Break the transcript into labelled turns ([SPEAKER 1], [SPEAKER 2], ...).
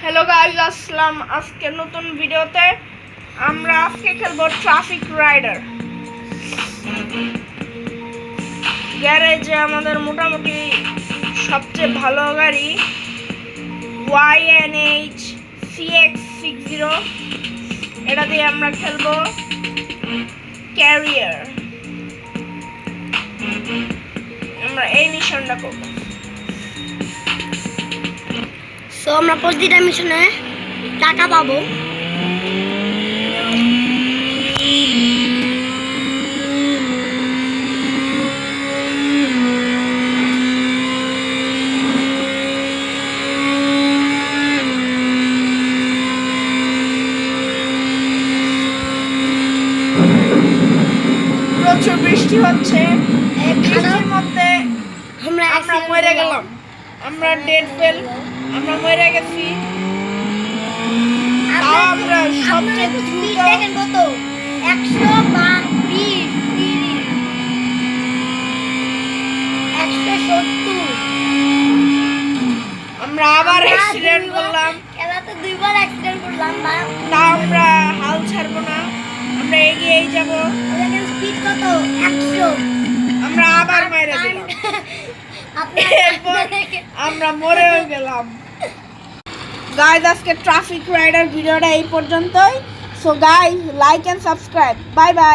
[SPEAKER 1] Hello guys, আসসালাম। আজকে নতুন ভিডিওতে আমরা আজকে খেলবো ট্রাফিক রাইডার। গ্যারেজে আমাদের মোটামুটি সবচেয়ে ভালো গাড়ি YNH CX-60, এটা দিয়ে আমরা খেলবো ক্যারিয়ার। আমরা এই মিশনটা করবো।
[SPEAKER 2] সো আমরা প্রতিটা মিশনে টাকা পাবো।
[SPEAKER 1] প্রচুর বৃষ্টি হচ্ছে, এই বৃষ্টির মধ্যে আমরা মরে গেলাম। আমরা ডেড ফেল, আমরা মরে গেছি। আমরা সবচেয়ে দ্রুত
[SPEAKER 2] দেখেন কত 120 170।
[SPEAKER 1] আমরা আবার অ্যাক্সিডেন্ট করলাম।
[SPEAKER 2] খেলাতে দুইবার অ্যাক্সিডেন্ট করলাম।
[SPEAKER 1] তা আমরা হাল ছাড়বো না, আমরা এগিয়েই যাব।
[SPEAKER 2] দেখেন স্পিড কত 100।
[SPEAKER 1] আমরা আবার মেরে দিলাম, এরপর আমরা মরেও গেলাম। গাইস, আজকে ট্রাফিক রাইডার ভিডিওটা এই পর্যন্তই। So guys, like and subscribe. Bye by.